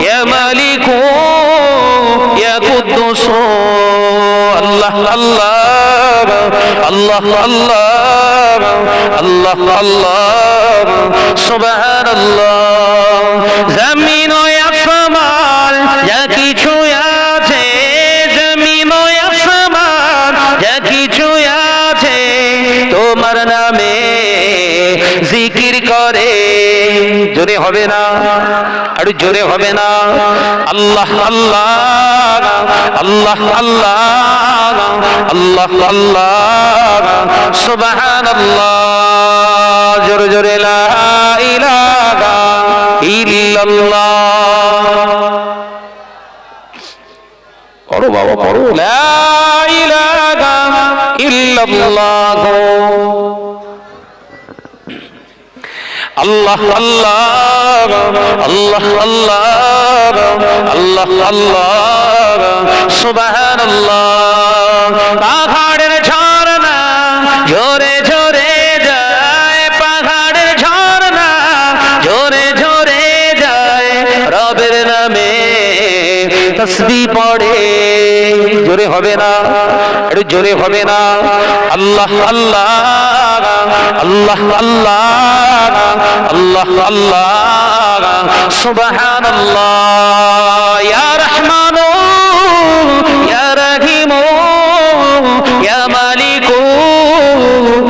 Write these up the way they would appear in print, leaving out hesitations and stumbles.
ইয়া মালিকু ইয়া কুদ্দুস আল্লাহ আল্লাহ আল্লাহ আল্লাহ আল্লাহ আল্লাহ সুবহানাল্লাহ। জমিন ও আসমান যা কিছু আছে, জমিন ও আসমান যা কিছু আছে তোমার নামে জিকির করে। জোরে হবে না? আর জোরে হবে না? আল্লাহ আল্লাহ আল্লাহ আল্লাহ আল্লাহ আল্লাহ সুবহানাল্লাহ। জোরে জোরে লা ইলাহা ইল্লাল্লাহ। পড়ো বাবা পড়ো, লা ইলাহা ইল্লাল্লাহ। আল্লাহ আল্লাহ আল্লাহ আল্লাহ আল্লাহ আল্লাহ সুবহানাল্লাহ। পাহাড়ের ঝর্ণা ঝরে ঝরে যায়, পাহাড়ের ঝর্ণা ঝরে ঝরে যায়, রবের নামে তসবিহ পড়ে। জোরে হবে না? একটু জোরে হবে না? আল্লাহ আল্লাহ আল্লাহ আল্লাহ আল্লাহ আল্লাহ সুবহানাল্লাহ। ইয়া রহমানু ইয়া রহিমু ইয়া মালিকু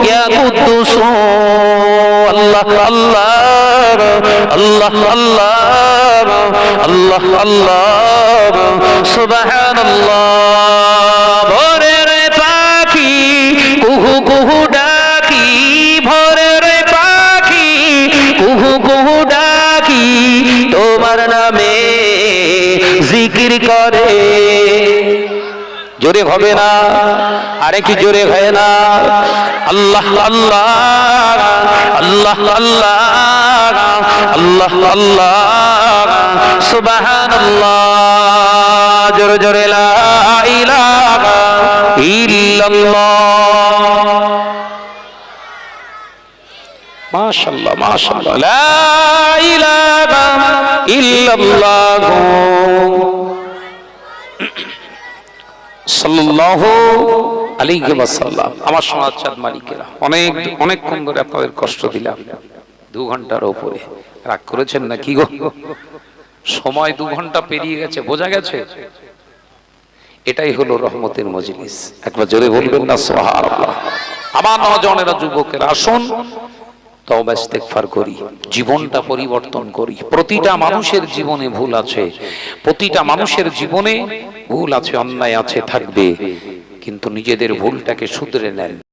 ইয়া কুদ্দুস আল্লাহ আল্লাহ আল্লাহ আল্লাহ আল্লাহ আল্লাহ সুবহানাল্লাহ। ভোরের পাখি কুহু কুহু ডাকি, ভোরের পাখি কুহু কুহু ডাকি তোমার নামে জিকির করে। জোরে হবে না? আরে কি জোরে হয় না? আল্লাহ আল্লাহ আল্লাহ আল্লাহ আল্লাহ আল্লাহ সুবহানাল্লাহ। জোরে জোরে লা ইলাহা ইল্লাল্লাহ। মাশাআল্লাহ মাশাআল্লাহ। লা ইলাহা ইল্লাল্লাহ সাল্লাল্লাহু আলাইহি ওয়াসাল্লাম। আমার সমাজ চাঁদ মালিকেরা অনেক অনেকক্ষণ ধরে আপনাদের কষ্ট দিলাম, 2 ঘন্টার উপরে। রাগ করেছেন না কি গো? সময় 2 ঘন্টা পেরিয়ে গেছে, বোঝা গেছে? এটাই হলো রহমতের মজলিস। একবার জোরে বলবেন না সুবহানাল্লাহ। আমার নওজওয়ানেরা, যুবকেরা, আসুন তওবা ইস্তেগফার করি, জীবনটা পরিবর্তন করি। প্রতিটা মানুষের জীবনে ভুল আছে, প্রতিটা মানুষের জীবনে ভুল আছে, অন্যায় আছে, থাকবে, কিন্তু নিজেদের ভুলটাকে শুধরে নেন।